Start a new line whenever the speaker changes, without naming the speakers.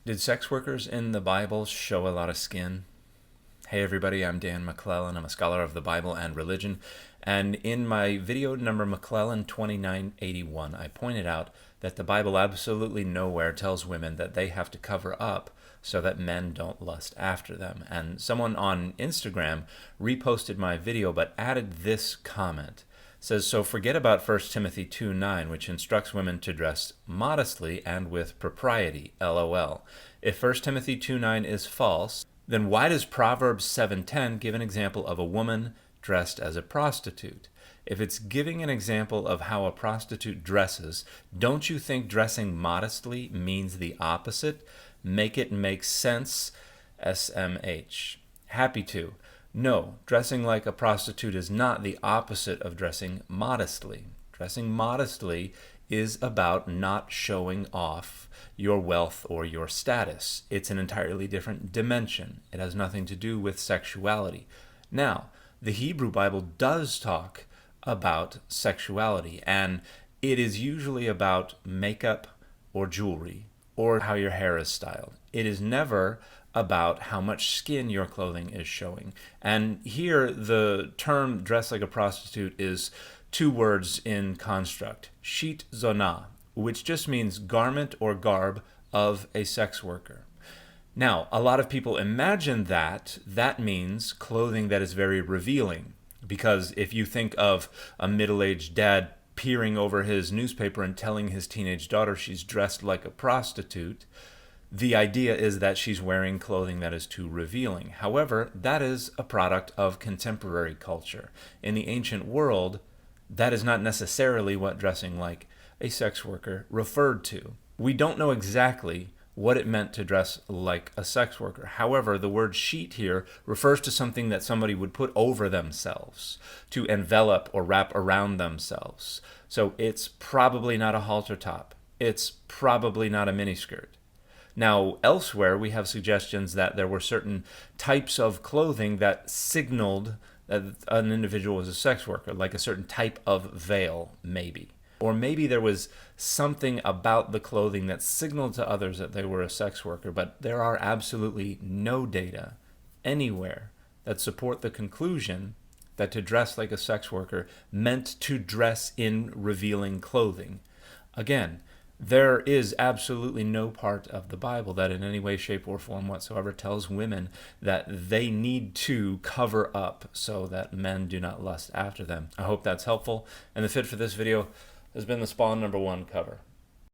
Did sex workers in the Bible show a lot of skin? Hey everybody, I'm Dan McClellan. I'm a scholar of the Bible and religion. And in my video number McClellan 2981, I pointed out that the Bible absolutely nowhere tells women that they have to cover up so that men don't lust after them. And someone on Instagram reposted my video but added this comment. It says, so forget about 1 Timothy 2:9, which instructs women to dress modestly and with propriety, LOL. If 1 Timothy 2:9 is false, then why does Proverbs 7:10 give an example of a woman dressed as a prostitute? If it's giving an example of how a prostitute dresses, don't you think dressing modestly means the opposite? Make it make sense, SMH. Happy to. No, dressing like a prostitute is not the opposite of dressing modestly. Dressing modestly is about not showing off your wealth or your status. It's an entirely different dimension. It has nothing to do with sexuality. Now, the Hebrew Bible does talk about sexuality, and it is usually about makeup or jewelry or how your hair is styled. It is never about how much skin your clothing is showing. And here the term dress like a prostitute is two words in construct, shit zonah, which just means garment or garb of a sex worker. Now, a lot of people imagine that means clothing that is very revealing, because if you think of a middle-aged dad peering over his newspaper and telling his teenage daughter she's dressed like a prostitute, the idea is that she's wearing clothing that is too revealing. However, that is a product of contemporary culture. In the ancient world, that is not necessarily what dressing like a sex worker referred to. We don't know exactly what it meant to dress like a sex worker. However, the word sheet here refers to something that somebody would put over themselves, to envelop or wrap around themselves. So it's probably not a halter top. It's probably not a miniskirt. Now, elsewhere, we have suggestions that there were certain types of clothing that signaled that an individual was a sex worker, like a certain type of veil, maybe. Or maybe there was something about the clothing that signaled to others that they were a sex worker, but there are absolutely no data anywhere that support the conclusion that to dress like a sex worker meant to dress in revealing clothing. Again, there is absolutely no part of the Bible that in any way, shape, or form whatsoever tells women that they need to cover up so that men do not lust after them. I hope that's helpful, and the fit for this video has been the Spawn #1 cover.